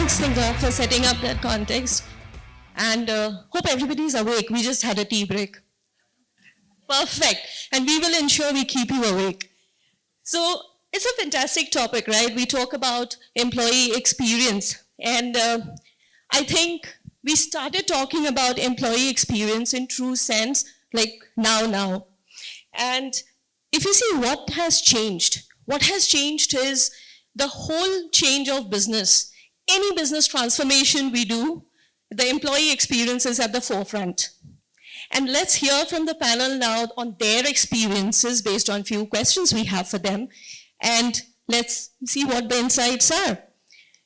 Thanks, Linda, for setting up that context. And hope everybody's awake. We just had a tea break. Perfect. And we will ensure we keep you awake. So it's a fantastic topic, right? We talk about employee experience. And I think we started talking about employee experience in true sense, like now. And if you see what has changed is the whole change of business. Any business transformation we do, the employee experience is at the forefront. And let's hear from the panel now on their experiences based on few questions we have for them. And let's see what the insights are.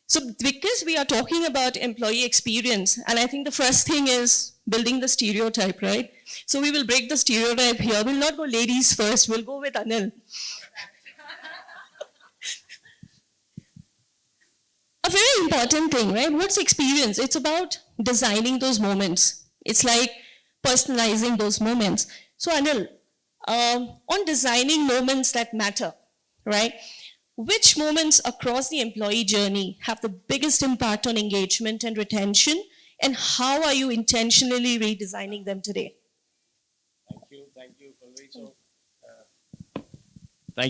So because we are talking about employee experience, and I think the first thing is building the stereotype, right? So we will break the stereotype here. We'll not go ladies first, we'll go with Anil. A very important thing, right? What's experience? It's about designing those moments. It's like personalizing those moments. So Anil, on designing moments that matter, right? Which moments across the employee journey have the biggest impact on engagement and retention, and how are you intentionally redesigning them today? Thank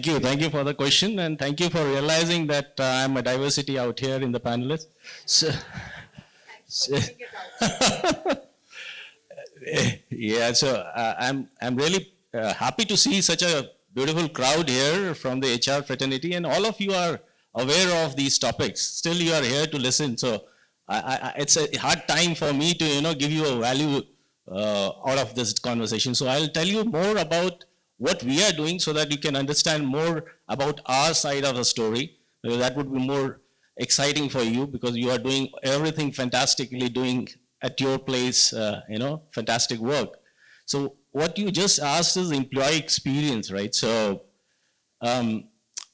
you, Pulvi. Thank you for the question, and thank you for realizing that I'm a diversity out here in the panelists. I'm really happy to see such a beautiful crowd here from the HR fraternity, and all of you are aware of these topics. Still, you are here to listen. So, it's a hard time for me to give you a value out of this conversation. So, I'll tell you more about what we are doing so that you can understand more about our side of the story. That would be more exciting for you because you are doing everything fantastically, doing at your place, fantastic work. So what you just asked is employee experience, right? So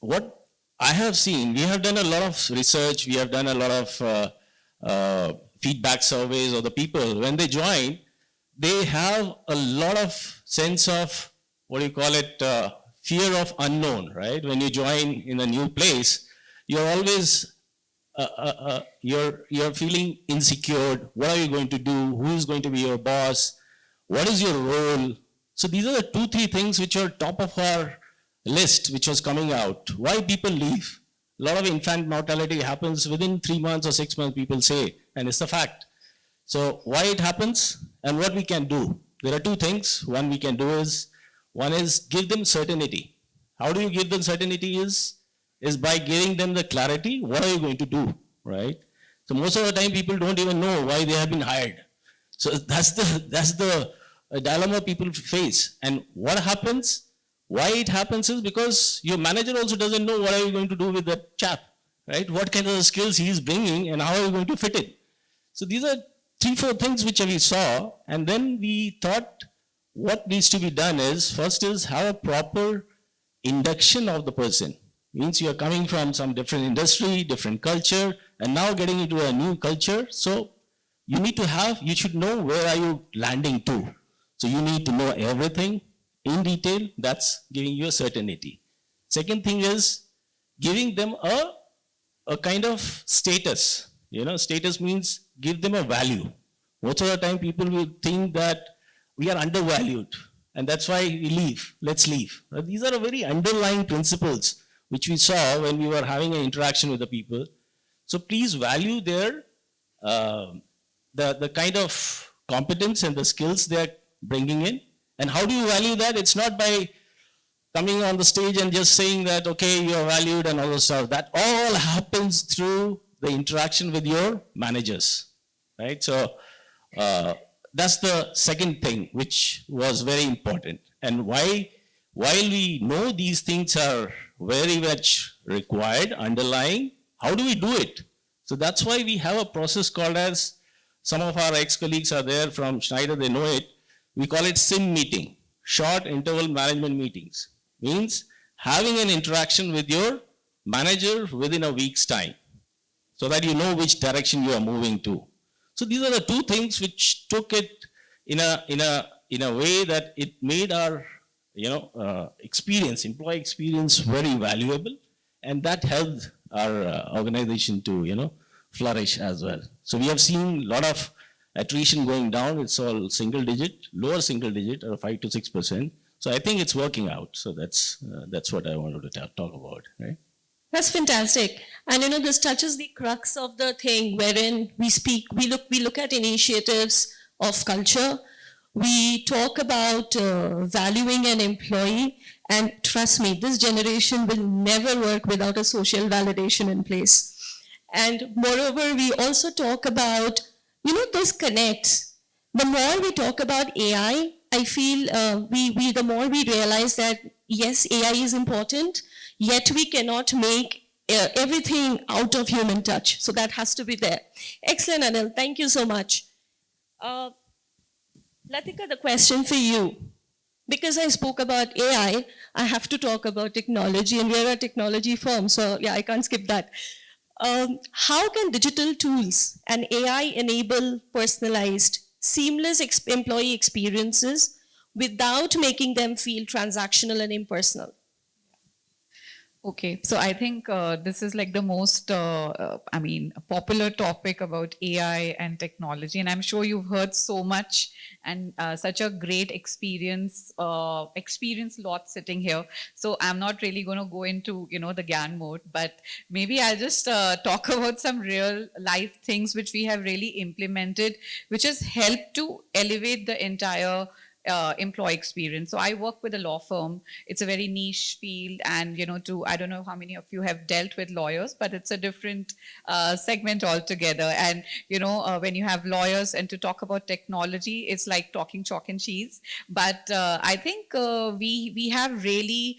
what I have seen, we have done a lot of research, we have done a lot of feedback surveys of the people. When they join, they have a lot of sense of, fear of unknown, right? When you join in a new place, you're always, you're feeling insecure. What are you going to do? Who is going to be your boss? What is your role? So these are the 2-3 things which are top of our list, which was coming out. Why people leave? A lot of infant mortality happens within 3 months or 6 months, people say, and it's a fact. So why it happens and what we can do? There are 2 things. One we can do is, one is give them certainty. How do you give them certainty is by giving them the clarity, what are you going to do, right? So most of the time people don't even know why they have been hired. So that's the dilemma people face. And what happens, why it happens is because your manager also doesn't know what are you going to do with that chap, right? What kind of skills he is bringing and how are you going to fit it. So these are 3-4 things which we saw, and then we thought, what needs to be done is, first is have a proper induction of the person. Means you are coming from some different industry, different culture, and now getting into a new culture. So you should know where are you landing to. So you need to know everything in detail. That's giving you a certainty. Second thing is giving them a kind of status. Status means give them a value. Most of the time people will think that we are undervalued, and that's why we leave. Let's leave. These are very underlying principles which we saw when we were having an interaction with the people. So please value their the kind of competence and the skills they're bringing in. And how do you value that? It's not by coming on the stage and just saying that, okay, you're valued and all this stuff. That all happens through the interaction with your managers, right? So that's the second thing, which was very important. And while we know these things are very much required, underlying, how do we do it? So that's why we have a process called as, some of our ex-colleagues are there from Schneider, they know it. We call it SIM meeting, short interval management meetings. Means having an interaction with your manager within a week's time, so that you know which direction you are moving to. So these are the 2 things which took it in a way that it made our employee experience very valuable, and that helped our organization to flourish as well. So we have seen a lot of attrition going down. It's all single digit, lower single digit, or 5 to 6%. So I think it's working out. So that's what I wanted to talk about, right? That's fantastic. And this touches the crux of the thing wherein we look at initiatives of culture. We talk about valuing an employee, and trust me, this generation will never work without a social validation in place. And moreover, we also talk about, those connects. The more we talk about AI, I feel the more we realize that yes, AI is important, yet we cannot make everything out of human touch. So that has to be there. Excellent, Anil. Thank you so much. Latika, the question for you. Because I spoke about AI, I have to talk about technology, and we are a technology firm, so yeah, I can't skip that. How can digital tools and AI enable personalized, seamless employee experiences without making them feel transactional and impersonal? Okay, so I think this is like the most, popular topic about AI and technology, and I'm sure you've heard so much and such a great experience lot sitting here. So I'm not really going to go into the GAN mode, but maybe I'll just talk about some real life things which we have really implemented, which has helped to elevate the entire employee experience. So I work with a law firm. It's a very niche field, and I don't know how many of you have dealt with lawyers, but it's a different segment altogether. And when you have lawyers and to talk about technology, it's like talking chalk and cheese. But I think we have really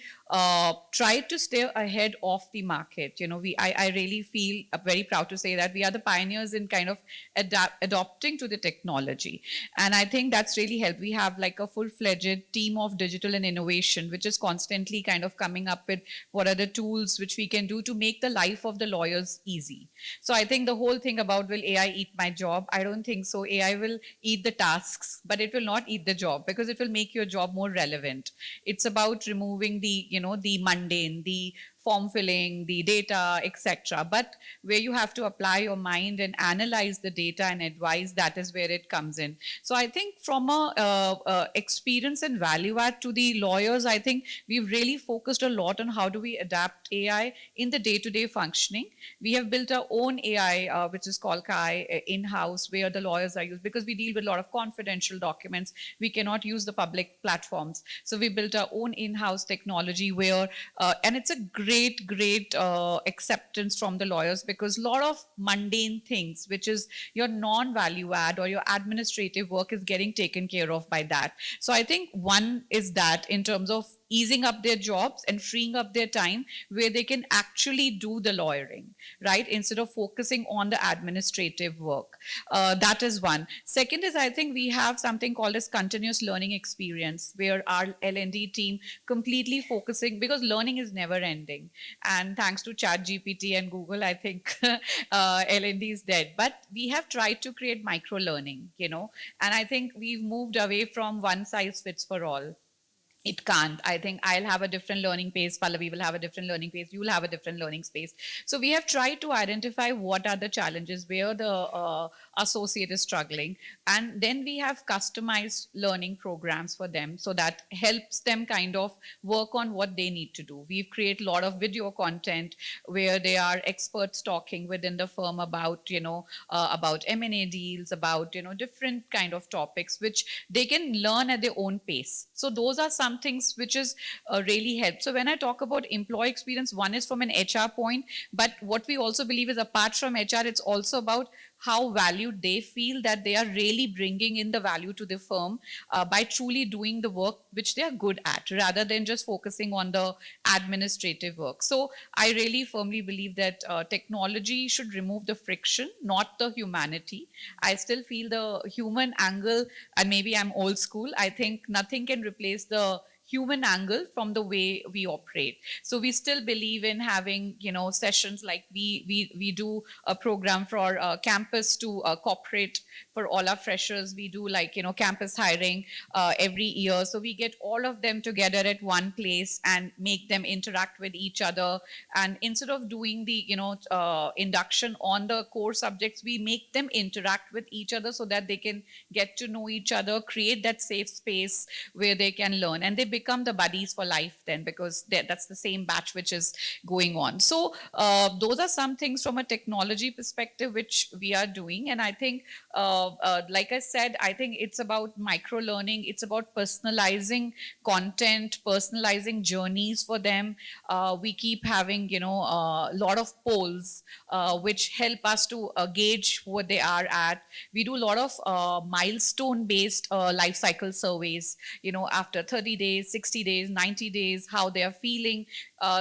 tried to stay ahead of the market. I really feel very proud to say that we are the pioneers in kind of adopting to the technology. And I think that's really helped. We have like a full-fledged team of digital and innovation, which is constantly kind of coming up with what are the tools which we can do to make the life of the lawyers easy. So I think the whole thing about will AI eat my job? I don't think so. AI will eat the tasks, but it will not eat the job, because it will make your job more relevant. It's about removing the the mundane, the form filling, the data, etc. But where you have to apply your mind and analyze the data and advise, that is where it comes in. So I think from a experience and value add to the lawyers, I think we've really focused a lot on how do we adapt AI in the day-to-day functioning. We have built our own AI, which is called Kai, in-house, where the lawyers are used, because we deal with a lot of confidential documents. We cannot use the public platforms. So we built our own in-house technology where, and it's a great acceptance from the lawyers, because a lot of mundane things, which is your non-value add or your administrative work, is getting taken care of by that. So I think one is that in terms of easing up their jobs and freeing up their time where they can actually do the lawyering, right? Instead of focusing on the administrative work. That is one. Second is, I think we have something called as continuous learning experience, where our L&D team completely focusing, because learning is never ending. And thanks to ChatGPT and Google, I think L&D is dead. But we have tried to create micro learning, and I think we've moved away from one size fits for all. It can't. I think I'll have a different learning pace, Pallavi will have a different learning pace, you'll have a different learning space. So we have tried to identify what are the challenges, where the associate is struggling, and then we have customized learning programs for them, so that helps them kind of work on what they need to do. We've created a lot of video content where they are experts talking within the firm about, about M&A deals, about, different kind of topics, which they can learn at their own pace. So those are some things which is really helped. So when I talk about employee experience, one is from an HR point, but what we also believe is, apart from HR, it's also about how valued they feel, that they are really bringing in the value to the firm by truly doing the work which they are good at, rather than just focusing on the administrative work. So I really firmly believe that technology should remove the friction, not the humanity. I still feel the human angle, and maybe I'm old school, I think nothing can replace the human angle from the way we operate. So we still believe in having, sessions like we do a program for campus to corporate for all our freshers. We do like, campus hiring every year. So we get all of them together at one place and make them interact with each other. And instead of doing the, induction on the core subjects, we make them interact with each other so that they can get to know each other, create that safe space where they can learn, and they become the buddies for life then, because that's the same batch which is going on. So those are some things from a technology perspective which we are doing. And I think, like I said, I think it's about micro learning. It's about personalizing content, personalizing journeys for them. We keep having, a lot of polls which help us to gauge what they are at. We do a lot of milestone based life cycle surveys, after 30 days, 60 days, 90 days, how they are feeling,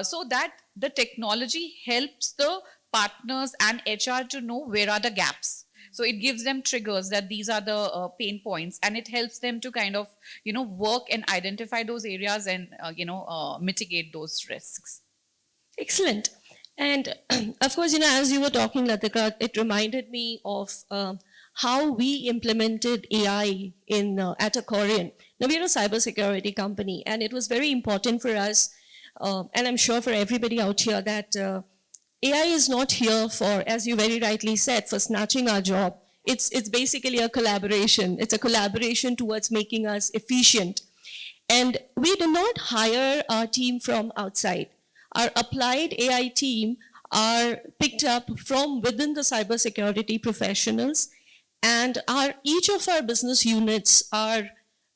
so that the technology helps the partners and HR to know where are the gaps. So it gives them triggers that these are the pain points, and it helps them to kind of, work and identify those areas and, mitigate those risks. Excellent. And of course, as you were talking, Latika, it reminded me of how we implemented AI at Aquarian. Now, we're a cybersecurity company, and it was very important for us, and I'm sure for everybody out here, that AI is not here for, as you very rightly said, for snatching our job. It's basically a collaboration. It's a collaboration towards making us efficient. And we do not hire our team from outside. Our applied AI team are picked up from within the cybersecurity professionals, and each of our business units are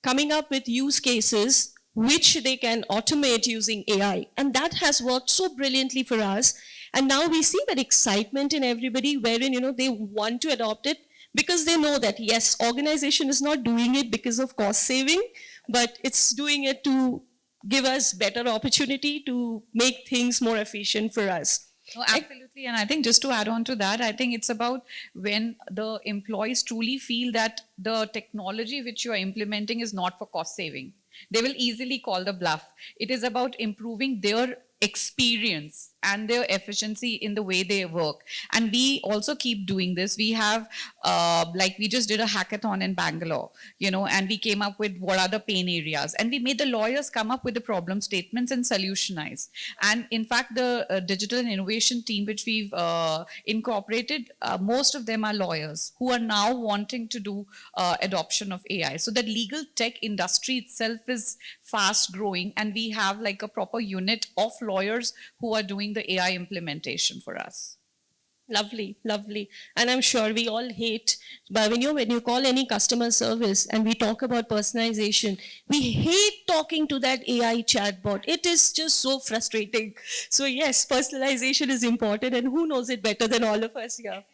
coming up with use cases which they can automate using AI. And that has worked so brilliantly for us. And now we see that excitement in everybody wherein, they want to adopt it because they know that, yes, organization is not doing it because of cost saving, but it's doing it to give us better opportunity to make things more efficient for us. No, absolutely. And I think just to add on to that, I think it's about when the employees truly feel that the technology which you are implementing is not for cost saving. They will easily call the bluff. It is about improving their experience and their efficiency in the way they work. And we also keep doing this. We have, like we just did a hackathon in Bangalore, and we came up with what are the pain areas. And we made the lawyers come up with the problem statements and solutionize. And in fact, the digital and innovation team, which we've incorporated, most of them are lawyers who are now wanting to do adoption of AI. So the legal tech industry itself is fast growing, and we have like a proper unit of lawyers who are doing the AI implementation for us. Lovely, lovely. And I'm sure we all hate, but when you call any customer service and we talk about personalization, we hate talking to that AI chatbot. It is just so frustrating. So yes, personalization is important, and who knows it better than all of us here?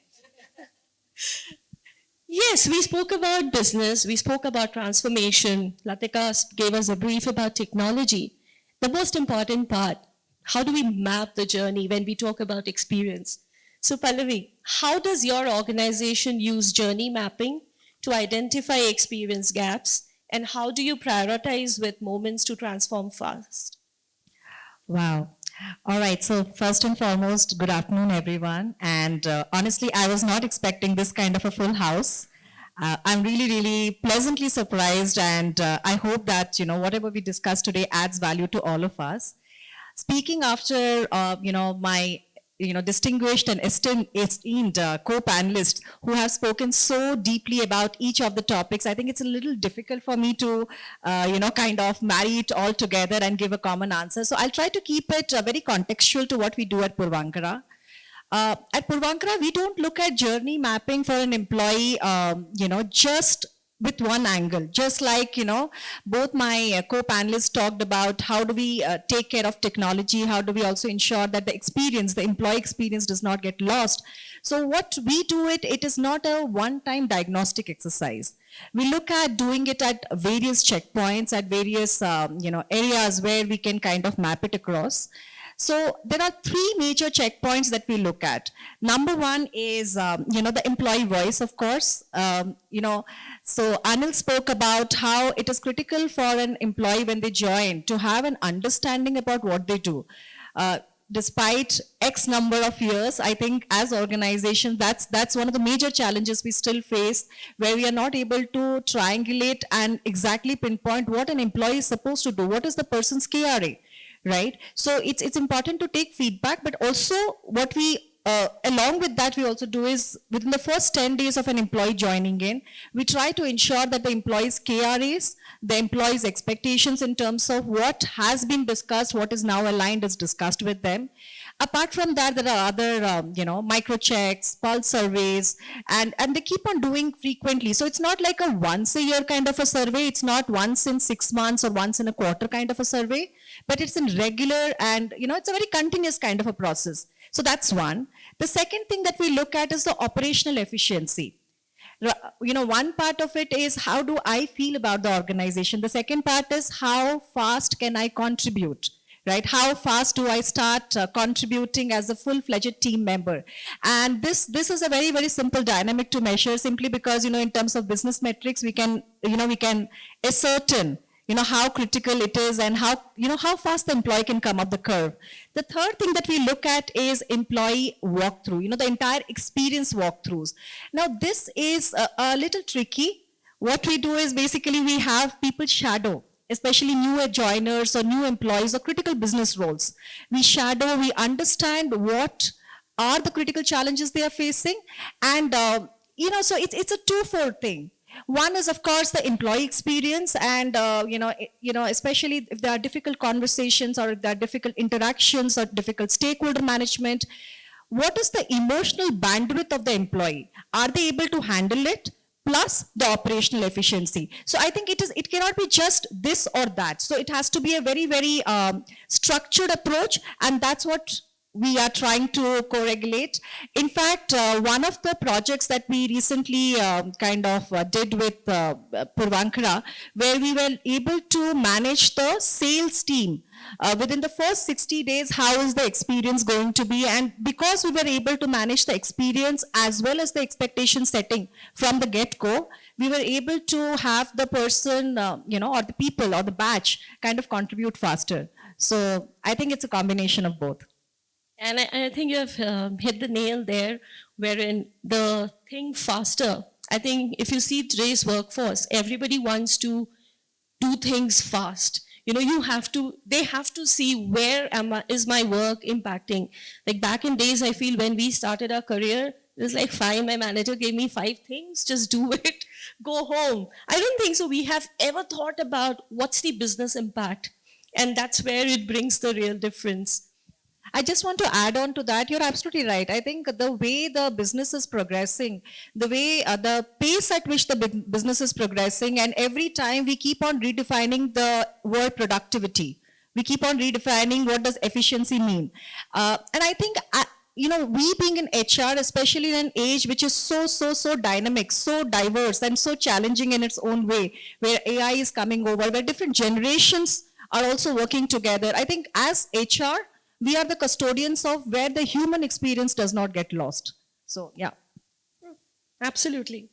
Yes, we spoke about business, we spoke about transformation. Latika gave us a brief about technology. The most important part, how do we map the journey when we talk about experience? So Pallavi, how does your organization use journey mapping to identify experience gaps, and how do you prioritize with moments to transform fast? Wow. All right. So first and foremost, good afternoon, everyone. And honestly, I was not expecting this kind of a full house. I'm really, really pleasantly surprised, and I hope that, whatever we discuss today adds value to all of us. Speaking after, my, distinguished and esteemed co-panelists who have spoken so deeply about each of the topics, I think it's a little difficult for me to, kind of marry it all together and give a common answer. So I'll try to keep it very contextual to what we do at Puravankara. At Puravankara, we don't look at journey mapping for an employee, just with one angle. Just like, both my co-panelists talked about how do we take care of technology, how do we also ensure that the employee experience does not get lost. So what we do it is not a one-time diagnostic exercise. We look at doing it at various checkpoints, at various, areas where we can kind of map it across. So there are three major checkpoints that we look at. Number one is, the employee voice, of course. So Anil spoke about how it is critical for an employee when they join to have an understanding about what they do. Despite X number of years, I think as organizations, that's one of the major challenges we still face, where we are not able to triangulate and exactly pinpoint what an employee is supposed to do. What is the person's KRA, right? So it's important to take feedback, but also what we along with that, we also do is within the first 10 days of an employee joining in, we try to ensure that the employee's KRAs, the employee's expectations in terms of what has been discussed, what is now aligned is discussed with them. Apart from that, there are other, micro checks, pulse surveys, and they keep on doing frequently. So it's not like a once a year kind of a survey. It's not once in 6 months or once in a quarter kind of a survey, but it's in regular and, it's a very continuous kind of a process. So that's one. The second thing that we look at is the operational efficiency. One part of it is how do I feel about the organization? The second part is how fast can I contribute, right? How fast do I start contributing as a full-fledged team member? And this is a very, very simple dynamic to measure simply because, in terms of business metrics, we can ascertain how critical it is and how fast the employee can come up the curve. The third thing that we look at is employee walkthrough, the entire experience walkthroughs. Now, this is a little tricky. What we do is basically we have people shadow, especially new joiners or new employees or critical business roles. We shadow, we understand what are the critical challenges they are facing. And, so it's a twofold thing. One is, of course, the employee experience, and especially if there are difficult conversations or if there are difficult interactions or difficult stakeholder management. What is the emotional bandwidth of the employee? Are they able to handle it? Plus the operational efficiency. So I think it cannot be just this or that. So it has to be a very, very structured approach, and that's what we are trying to co-regulate. In fact, one of the projects that we recently did with Puravankara, where we were able to manage the sales team within the first 60 days, how is the experience going to be? And because we were able to manage the experience as well as the expectation setting from the get-go, we were able to have the person, or the people or the batch kind of contribute faster. So I think it's a combination of both. And I think you have hit the nail there, wherein the thing faster. I think if you see today's workforce, everybody wants to do things fast. They have to see where is my work impacting. Like back in days, I feel when we started our career, it was like, fine, my manager gave me 5 things, just do it, go home. I don't think so we have ever thought about what's the business impact. And that's where it brings the real difference. I just want to add on to that. You're absolutely right. I think the way the business is progressing, the way the pace at which the business is progressing, and every time we keep on redefining the word productivity. We keep on redefining what does efficiency mean. And I think, we being in HR, especially in an age which is so dynamic, so diverse, and so challenging in its own way, where AI is coming over, where different generations are also working together. I think as HR, we are the custodians of where the human experience does not get lost. So, yeah. Absolutely.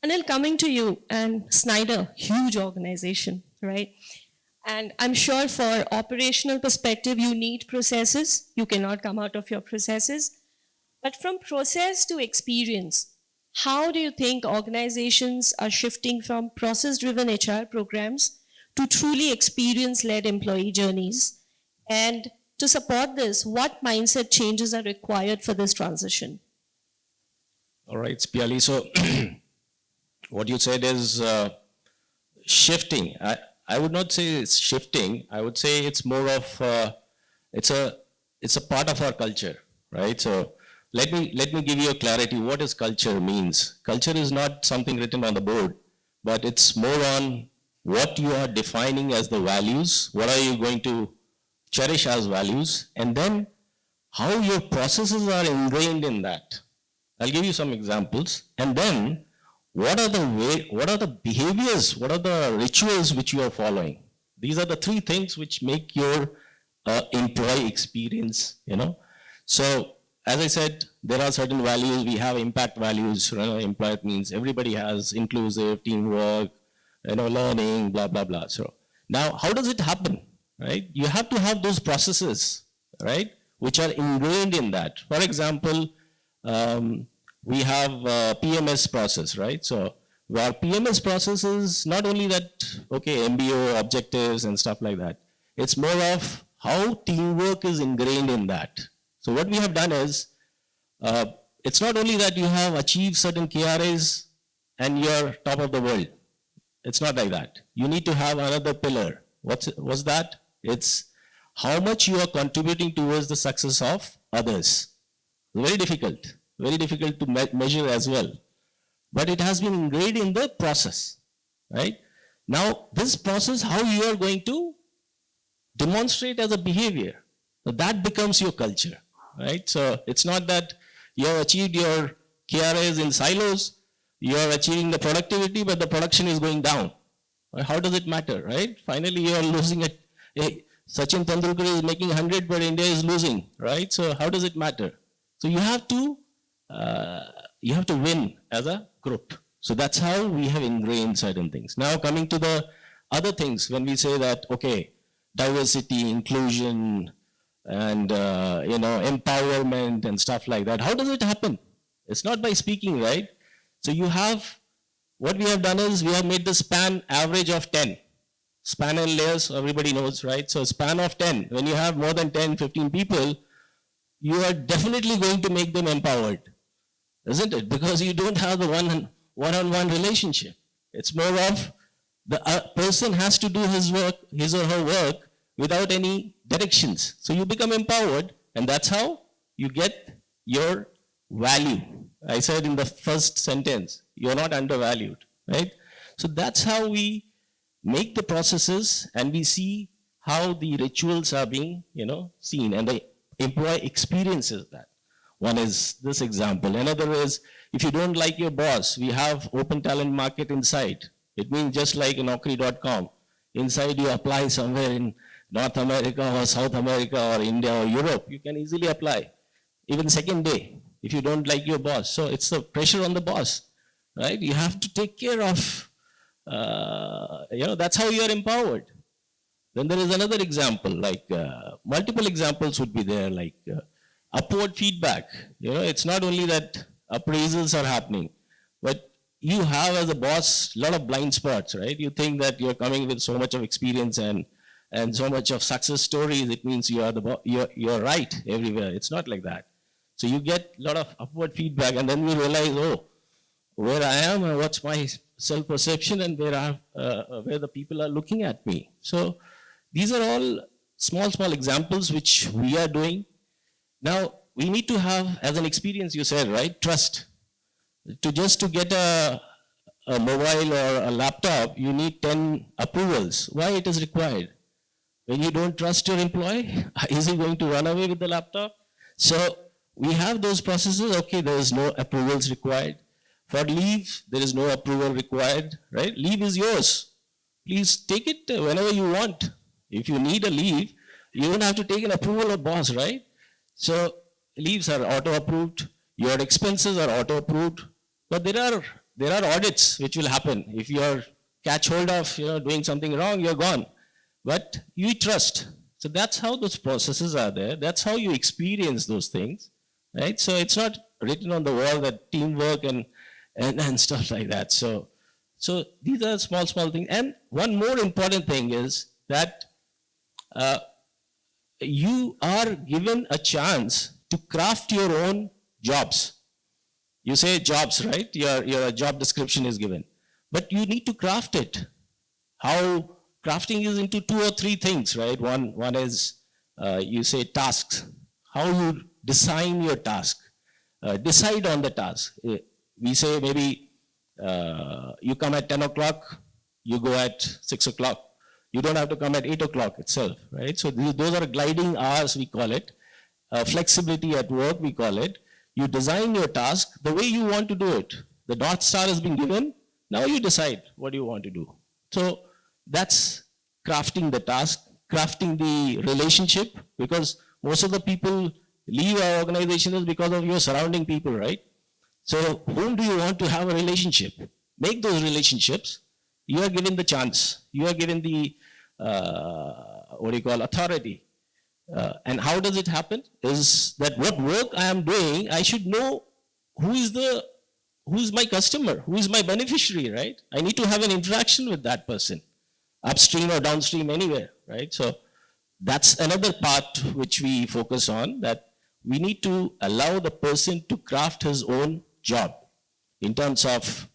Anil, coming to you, and Schneider, huge organization, right? And I'm sure for operational perspective, you need processes. You cannot come out of your processes. But from process to experience, how do you think organizations are shifting from process-driven HR programs to truly experience-led employee journeys? And to support this, what mindset changes are required for this transition? All right, Piali. So what you said is shifting. I would not say it's shifting. I would say it's more of it's a part of our culture, right? So let me give you a clarity. What is culture means? Culture is not something written on the board, but it's more on what you are defining as the values. What are you going to cherish as values, and then how your processes are ingrained in that. I'll give you some examples, and then what are the behaviors, what are the rituals which you are following? These are the 3 things which make your employee experience, So as I said, there are certain values. We have impact values. Impact means everybody has inclusive, teamwork, learning, blah, blah, blah. So now how does it happen, right? You have to have those processes, right, which are ingrained in that. For example, we have PMS process, right? So our PMS process is not only that, okay, MBO objectives and stuff like that. It's more of how teamwork is ingrained in that. So what we have done is, it's not only that you have achieved certain KRAs and you're top of the world. It's not like that. You need to have another pillar. What's that? It's how much you are contributing towards the success of others. Very difficult to measure as well. But it has been ingrained in the process, right? Now, this process, how you are going to demonstrate as a behavior, that becomes your culture, right? So it's not that you have achieved your KRAs in silos, you are achieving the productivity, but the production is going down. How does it matter, right? Finally, you are losing it. Sachin Tendulkar is making 100, but India is losing, right? So how does it matter? So you have to win as a group. So that's how we have ingrained certain things. Now coming to the other things, when we say that, okay, diversity, inclusion, and empowerment and stuff like that, how does it happen? It's not by speaking, right? So what we have done is we have made the span average of 10. Span and layers, everybody knows, right? So span of 10, when you have more than 10, 15 people, you are definitely going to make them empowered, isn't it? Because you don't have the one-on-one relationship. It's more of the person has to do his or her work without any directions. So you become empowered, and that's how you get your value. I said in the first sentence, you're not undervalued, right? So that's how we make the processes, and we see how the rituals are being, seen, and the employee experiences that. One is this example. Another is, if you don't like your boss, we have open talent market inside. It means just like Naukri.com. Inside you apply somewhere in North America or South America or India or Europe, you can easily apply. Even second day, if you don't like your boss. So it's the pressure on the boss, right? You have to take care of, that's how you are empowered. Then there is another example, like multiple examples would be there, like upward feedback. It's not only that appraisals are happening, but you have as a boss a lot of blind spots, right? You think that you're coming with so much of experience and so much of success stories, it means you are you're right everywhere. It's not like that. So you get a lot of upward feedback, and then we realize, where I am and what's my self-perception, and where the people are looking at me. So these are all small examples which we are doing. Now, we need to have, as an experience, you said, right, trust. To get a mobile or a laptop, you need 10 approvals. Why it is required? When you don't trust your employee, is he going to run away with the laptop? So we have those processes. Okay, there is no approvals required. For leave, there is no approval required, right? Leave is yours. Please take it whenever you want. If you need a leave, you don't have to take an approval of boss, right? So leaves are auto-approved. Your expenses are auto-approved. But there are audits which will happen. If you are catch hold of doing something wrong, you're gone. But you trust. So that's how those processes are there. That's how you experience those things, right? So it's not written on the wall that teamwork and stuff like that. So these are small things. And one more important thing is that you are given a chance to craft your own jobs. You say jobs, right? Your job description is given. But you need to craft it. How crafting is into 2 or 3 things, right? One is, you say tasks. How you design your task. Decide on the task. We say maybe you come at 10 o'clock, you go at 6 o'clock. You don't have to come at 8 o'clock itself, right? So those are gliding hours, we call it. Flexibility at work, we call it. You design your task the way you want to do it. The North Star has been given. Now you decide what you want to do. So that's crafting the task. crafting the relationship, because most of the people leave our organizations because of your surrounding people, right? So whom do you want to have a relationship? Make those relationships. You are given the chance. You are given the, authority. And how does it happen? Is that what work I am doing, I should know who is my customer, who is my beneficiary, right? I need to have an interaction with that person, upstream or downstream, anywhere, right? So that's another part which we focus on, that we need to allow the person to craft his own job in terms of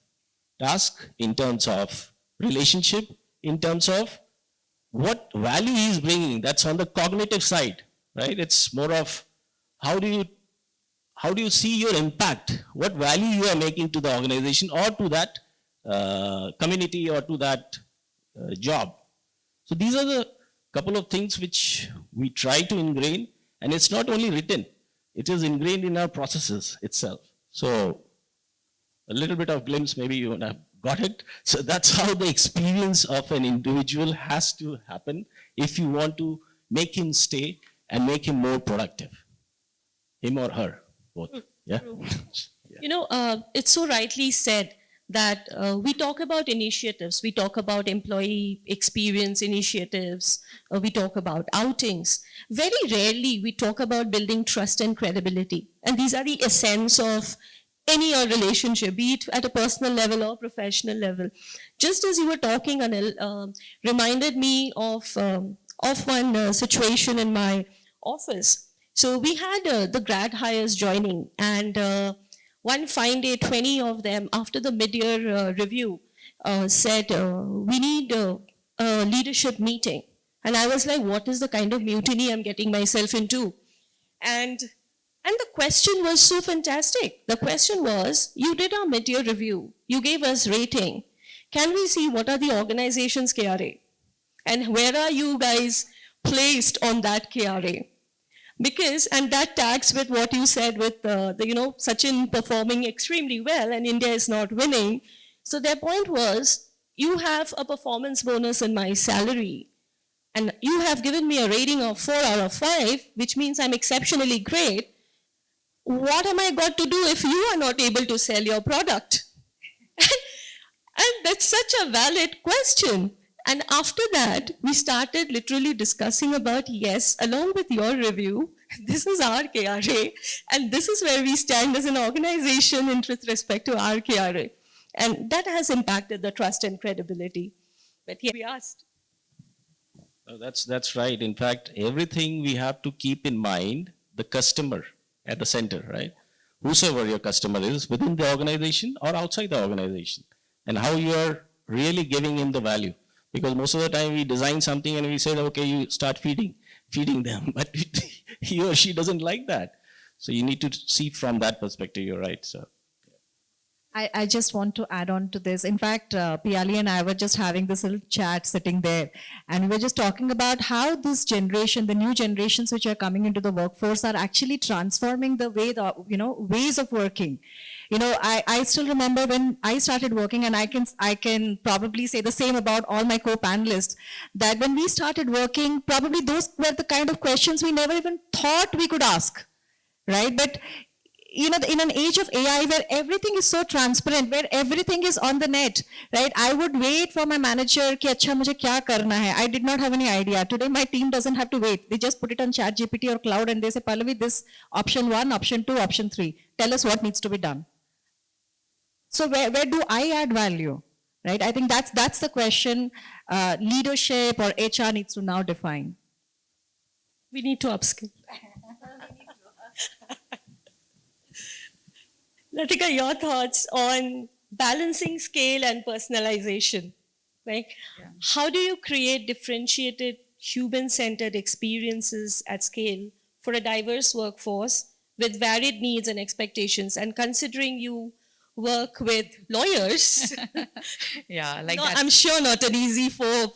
task, in terms of relationship, in terms of what value he is bringing. That's on the cognitive side, right? It's more of how do you see your impact, what value you are making to the organization or to that community or to that job. So these are the couple of things which we try to ingrain, and it's not only written, it is ingrained in our processes itself. So a little bit of glimpse, maybe you have got it. So that's how the experience of an individual has to happen if you want to make him stay and make him more productive, him or her, both. Yeah. You know, it's so rightly said that we talk about initiatives, we talk about employee experience initiatives, we talk about outings. Very rarely we talk about building trust and credibility. And these are the essence of any relationship, be it at a personal level or professional level. Just as you were talking, Anil, reminded me of one situation in my office. So we had the grad hires joining, and one fine day, 20 of them, after the mid-year review, said, we need a leadership meeting. And I was like, what is the kind of mutiny I'm getting myself into? And the question was so fantastic. The question was, you did our mid-year review. You gave us rating. Can we see what are the organization's KRA? And where are you guys placed on that KRA? Because, and that tags with what you said with Sachin performing extremely well and India is not winning. So their point was, you have a performance bonus in my salary and you have given me a rating of 4 out of 5, which means I'm exceptionally great. What am I got to do if you are not able to sell your product? And that's such a valid question. And after that, we started literally discussing about, yes, along with your review, this is our KRA, and this is where we stand as an organization with respect to our KRA. And that has impacted the trust and credibility. But yeah, we asked. Oh, that's right. In fact, everything we have to keep in mind, the customer at the center, right? Whosoever your customer is, within the organization or outside the organization, and how you are really giving him the value. Because most of the time we design something and we say, okay, you start feeding them, but he or she doesn't like that. So you need to see from that perspective, you're right, sir. I just want to add on to this. In fact, Piali and I were just having this little chat sitting there, and we were just talking about how this generation, the new generations which are coming into the workforce, are actually transforming the way, ways of working. I still remember when I started working, and I can probably say the same about all my co-panelists, that when we started working, probably those were the kind of questions we never even thought we could ask, right? But in an age of AI where everything is so transparent, where everything is on the net, right? I would wait for my manager, ki acha mujhe kya karna hai. I did not have any idea. Today, my team doesn't have to wait. They just put it on ChatGPT or cloud and they say, Pallavi, this option 1, option 2, option 3. Tell us what needs to be done. So where do I add value, right? I think that's the question leadership or HR needs to now define. We need to upskill. Latika, your thoughts on balancing scale and personalization, right? Yeah. How do you create differentiated, human-centered experiences at scale for a diverse workforce with varied needs and expectations? And considering you work with lawyers, yeah, like I'm sure not an easy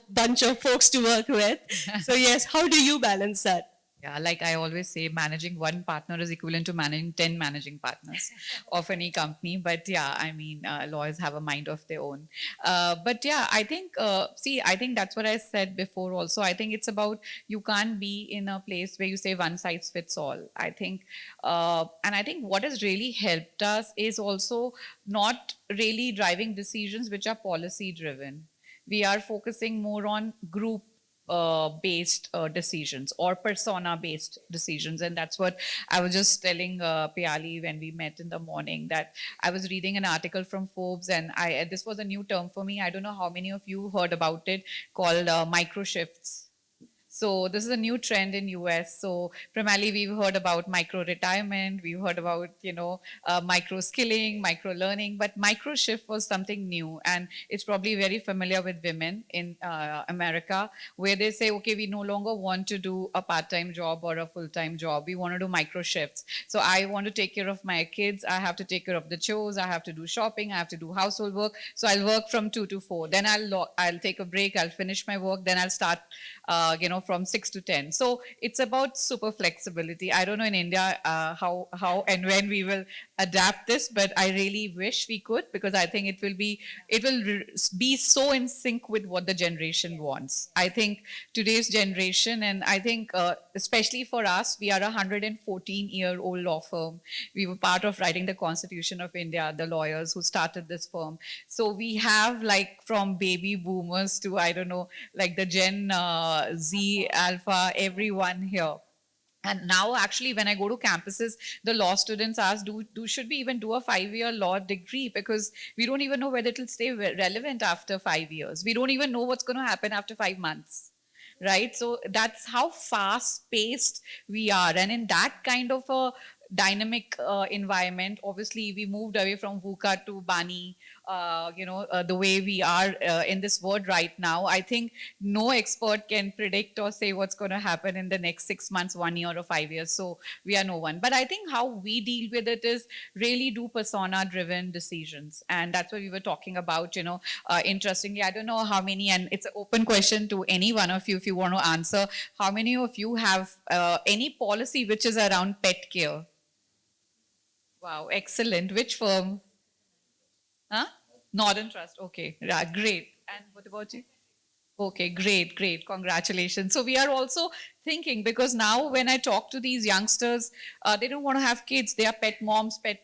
bunch of folks to work with. So yes, how do you balance that? Yeah, like I always say, managing one partner is equivalent to managing 10 managing partners of any company. But yeah, I mean, lawyers have a mind of their own. But yeah, I think, see, I think that's what I said before also. I think it's about you can't be in a place where you say one size fits all. I think, and I think what has really helped us is also not really driving decisions which are policy driven. We are focusing more on group based decisions or persona based decisions. And that's what I was just telling Piali when we met in the morning, that I was reading an article from Forbes, and this was a new term for me. I don't know how many of you heard about it, called micro shifts. So this is a new trend in US. So primarily we've heard about micro retirement, we've heard about, micro skilling, micro learning, but micro shift was something new. And it's probably very familiar with women in America, where they say, okay, we no longer want to do a part-time job or a full-time job. We want to do micro shifts. So I want to take care of my kids. I have to take care of the chores. I have to do shopping. I have to do household work. So I'll work from 2 to 4. Then I'll take a break. I'll finish my work. Then I'll start, from 6 to 10. So it's about super flexibility. I don't know in India how and when we will adapt this, but I really wish we could, because I think it will be so in sync with what the generation wants. I think today's generation, and I think especially for us, we are a 114-year-old law firm. We were part of writing the Constitution of India, the lawyers who started this firm. So we have, like, from baby boomers to, I don't know, like the Gen Z, Alpha, everyone here. And now, actually, when I go to campuses, the law students ask, should we even do a 5-year law degree? Because we don't even know whether it'll stay relevant after 5 years. We don't even know what's going to happen after 5 months, right? So that's how fast-paced we are. And in that kind of a dynamic environment, obviously, we moved away from VUCA to Bani, the way we are in this world right now. I think no expert can predict or say what's going to happen in the next 6 months, 1 year, or 5 years. So we are no one. But I think how we deal with it is really do persona-driven decisions. And that's what we were talking about, interestingly. I don't know how many, and it's an open question to any one of you if you want to answer. How many of you have any policy which is around pet care? Wow, excellent. Which firm? Huh? Northern Trust. Okay, yeah, great. And what about you? Okay, great. Congratulations. So we are also thinking, because now when I talk to these youngsters, they don't want to have kids. They are pet moms, pet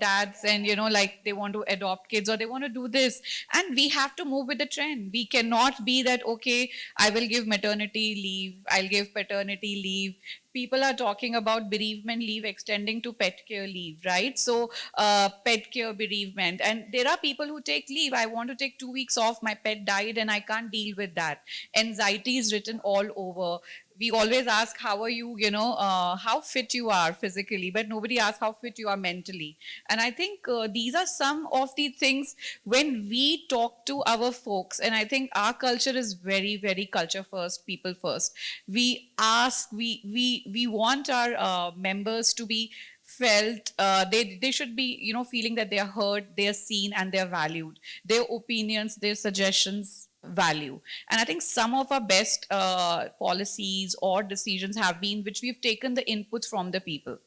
dads, and like they want to adopt kids or they want to do this. And we have to move with the trend. We cannot be that, okay, I will give maternity leave, I'll give paternity leave. People are talking about bereavement leave extending to pet care leave, right? So pet care bereavement. And there are people who take leave. I want to take 2 weeks off. My pet died and I can't deal with that. Anxiety is written all over. We always ask, how are you, how fit you are physically, but nobody asks how fit you are mentally. And I think these are some of the things when we talk to our folks, and I think our culture is very, very culture first, people first. We ask, we want our members to be felt, they should be, feeling that they are heard, they are seen, and they are valued. Their opinions, their suggestions, value. And I think some of our best policies or decisions have been which we've taken the inputs from the people.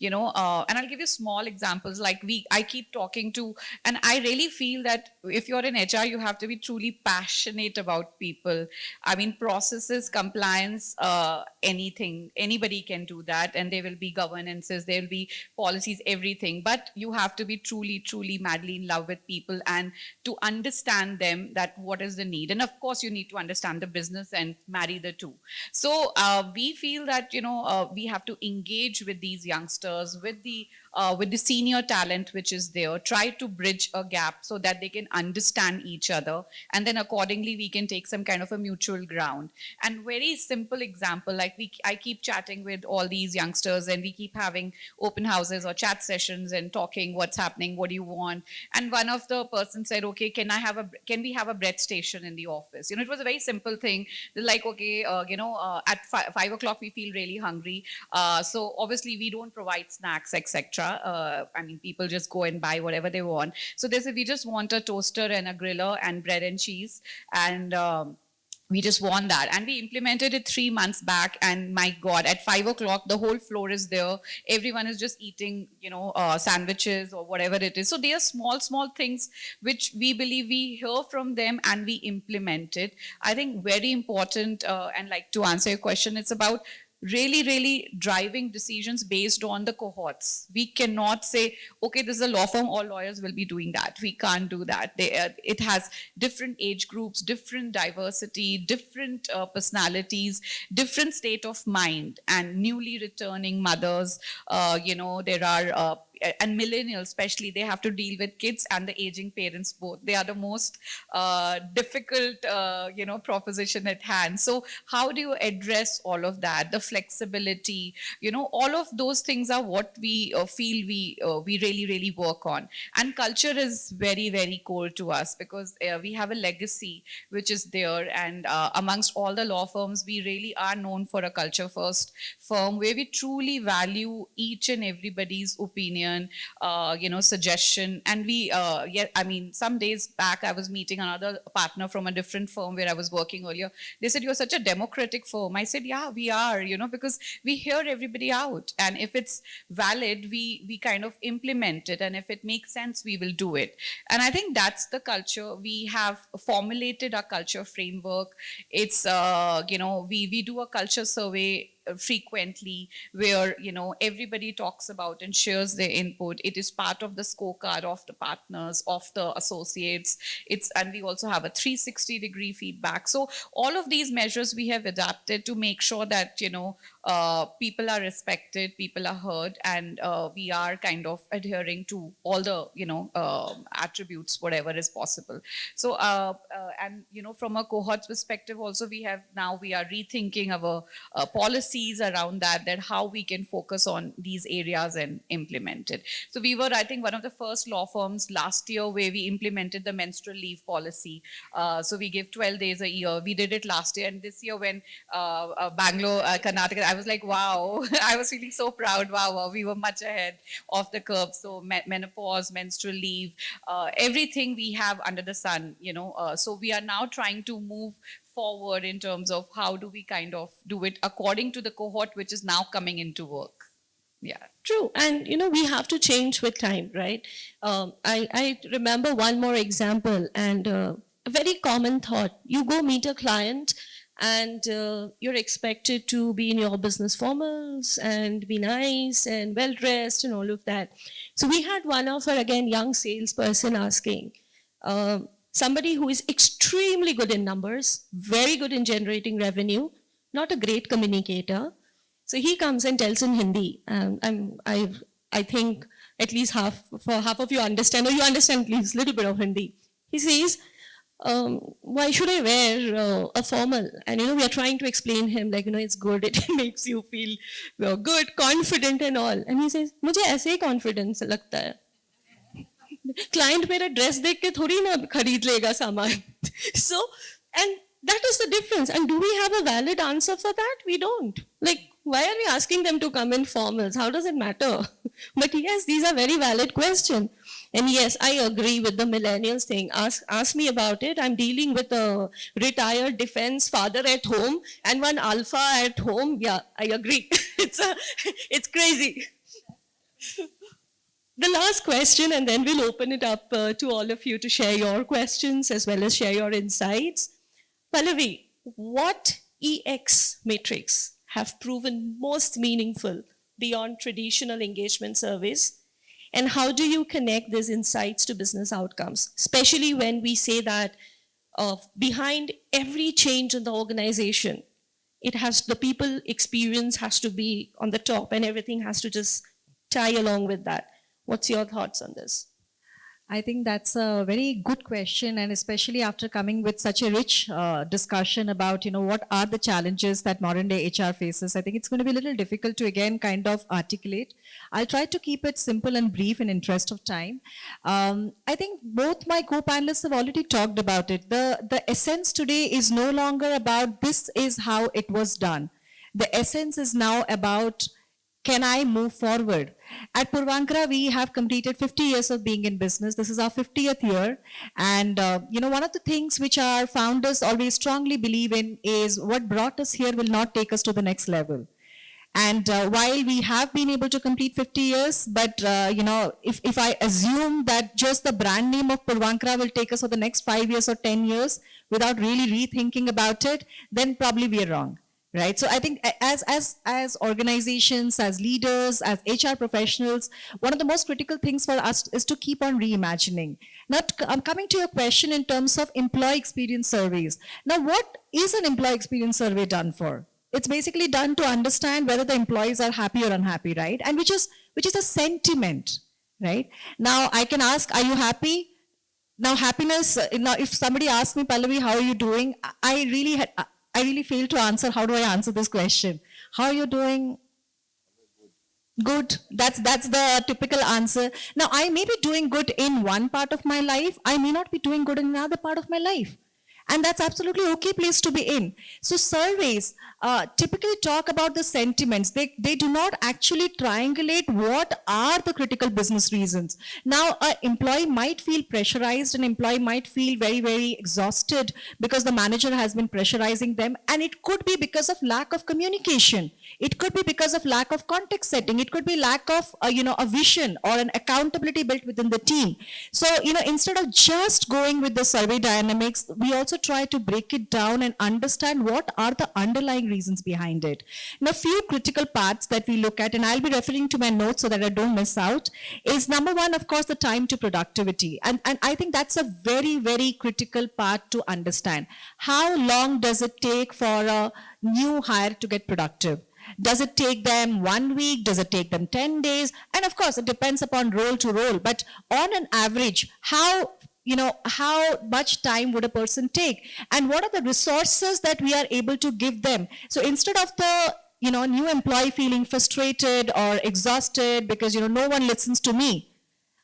And I'll give you small examples. Like I keep talking to, and I really feel that if you're in HR, you have to be truly passionate about people. I mean, processes, compliance, anything, anybody can do that. And there will be governances, there will be policies, everything. But you have to be truly, truly madly in love with people and to understand them, that what is the need. And of course, you need to understand the business and marry the two. So we feel that, we have to engage with these youngsters, with the senior talent which is there, try to bridge a gap so that they can understand each other, and then accordingly we can take some kind of a mutual ground. And very simple example, like I keep chatting with all these youngsters and we keep having open houses or chat sessions and talking what's happening, what do you want. And one of the person said, okay, can we have a breath station in the office? It was a very simple thing. They're like, okay, at 5 o'clock we feel really hungry, so obviously we don't provide snacks, etc. I mean, people just go and buy whatever they want. So they said, we just want a toaster and a griller and bread and cheese. And We just want that, and we implemented it 3 months back, and my god, at 5 o'clock the whole floor is there, everyone is just eating, sandwiches or whatever it is. So they are small things which we believe we hear from them and we implement it. I think very important, and like to answer your question, it's about really driving decisions based on the cohorts. We cannot say, okay, this is a law firm, all lawyers will be doing that. We can't do that. It has different age groups, different diversity, different personalities, different state of mind, and newly returning mothers. There are and millennials especially, they have to deal with kids and the aging parents both. They are the most difficult proposition at hand. So how do you address all of that, the flexibility, all of those things are what we feel we really work on. And culture is very core to us, because we have a legacy which is there, and amongst all the law firms, we really are known for a culture first firm where we truly value each and everybody's opinion, suggestion. And some days back, I was meeting another partner from a different firm where I was working earlier. They said, "You're such a democratic firm." I said, "Yeah, we are, because we hear everybody out. And if it's valid, we kind of implement it. And if it makes sense, we will do it." And I think that's the culture. We have formulated our culture framework. It's, we do a culture survey frequently, where everybody talks about and shares their input. It is part of the scorecard of the partners, of the associates. And we also have a 360-degree feedback. So all of these measures we have adapted to make sure that people are respected, people are heard, and we are kind of adhering to all the attributes, whatever is possible. So and from a cohort perspective also, we are rethinking our policies around that how we can focus on these areas and implement it. So we were, I think, one of the first law firms last year where we implemented the menstrual leave policy. So we give 12 days a year. We did it last year, and this year when Bangalore, Karnataka, I was like, wow, I was feeling so proud. Wow, we were much ahead of the curve. So menopause, menstrual leave, everything we have under the sun, so we are now trying to move forward in terms of how do we kind of do it according to the cohort which is now coming into work. Yeah. True. And, we have to change with time, right? I remember one more example, and a very common thought. You go meet a client and you're expected to be in your business formals and be nice and well-dressed and all of that. So we had one of our, again, young salesperson asking, somebody who is extremely good in numbers, very good in generating revenue, not a great communicator. So he comes and tells in Hindi. I think at least half of you understand, or you understand at least a little bit of Hindi. He says, why should I wear a formal? And, we are trying to explain him, like, it's good, it makes you feel good, confident and all. And he says, मुझे ऐसे ही confidence लगता है. Client मेरा dress देख के थोड़ी ना खरीद लेगा सामान. So, and that is the difference. And do we have a valid answer for that? We don't. Like, why are we asking them to come in formals? How does it matter? But yes, these are very valid questions. And yes, I agree with the millennials thing. Ask me about it. I'm dealing with a retired defense father at home and one alpha at home. Yeah, I agree. It's crazy. The last question, and then we'll open it up to all of you to share your questions as well as share your insights. Pallavi, what EX metrics have proven most meaningful beyond traditional engagement surveys? And how do you connect these insights to business outcomes, especially when we say that behind every change in the organization, the people experience has to be on the top and everything has to just tie along with that. What's your thoughts on this? I think that's a very good question, and especially after coming with such a rich discussion about, what are the challenges that modern day HR faces. I think it's going to be a little difficult to again kind of articulate. I'll try to keep it simple and brief in interest of time. I think both my co-panelists have already talked about it. The essence today is no longer about this is how it was done. The essence is now about can I move forward? At Puravankara, we have completed 50 years of being in business. This is our 50th year. And, one of the things which our founders always strongly believe in is what brought us here will not take us to the next level. And while we have been able to complete 50 years, but if I assume that just the brand name of Puravankara will take us for the next 5 years or 10 years without really rethinking about it, then probably we are wrong, right? So I think as organizations, as leaders, as HR professionals, one of the most critical things for us is to keep on reimagining. Now, I'm coming to your question in terms of employee experience surveys. Now, what is an employee experience survey done for? It's basically done to understand whether the employees are happy or unhappy, right? And which is a sentiment, right? Now I can ask, are you happy? Now happiness. Now if somebody asks me, Pallavi, how are you doing? I really fail to answer. How do I answer this question? How are you doing? Good. That's the typical answer. Now I may be doing good in one part of my life. I may not be doing good in another part of my life. And that's absolutely okay place to be in. So surveys typically talk about the sentiments. They do not actually triangulate what are the critical business reasons. Now, an employee might feel pressurized, an employee might feel very, very exhausted because the manager has been pressurizing them. And it could be because of lack of communication. It could be because of lack of context setting. It could be lack of, a vision or an accountability built within the team. So, instead of just going with the survey dynamics, we also try to break it down and understand what are the underlying reasons behind it. Now, a few critical parts that we look at, and I'll be referring to my notes so that I don't miss out, is number one, of course, the time to productivity. And I think that's a very, very critical part to understand. How long does it take for a new hire to get productive? Does it take them 1 week? Does it take them 10 days? And of course, it depends upon role to role. But on an average, how much time would a person take? And what are the resources that we are able to give them? So instead of the new employee feeling frustrated or exhausted because no one listens to me,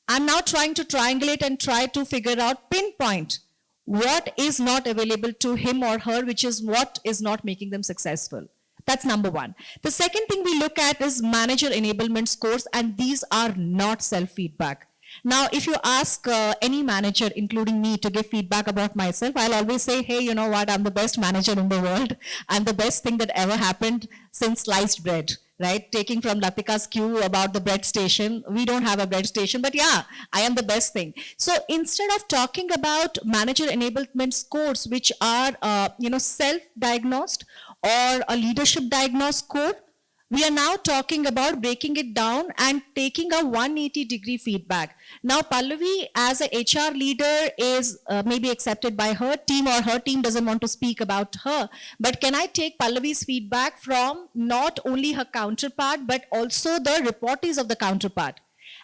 I'm now trying to triangulate and try to figure out, pinpoint what is not available to him or her, which is what is not making them successful. That's number one. The second thing we look at is manager enablement scores, and these are not self-feedback. Now, if you ask any manager, including me, to give feedback about myself, I'll always say, hey, you know what, I'm the best manager in the world. I'm the best thing that ever happened since sliced bread, right? Taking from Latika's cue about the bread station. We don't have a bread station, but yeah, I am the best thing. So instead of talking about manager enablement scores, which are, self-diagnosed or a leadership diagnosed score, we are now talking about breaking it down and taking a 180-degree feedback. Now, Pallavi, as a HR leader, is maybe accepted by her team, or her team doesn't want to speak about her. But can I take Pallavi's feedback from not only her counterpart, but also the reportees of the counterpart?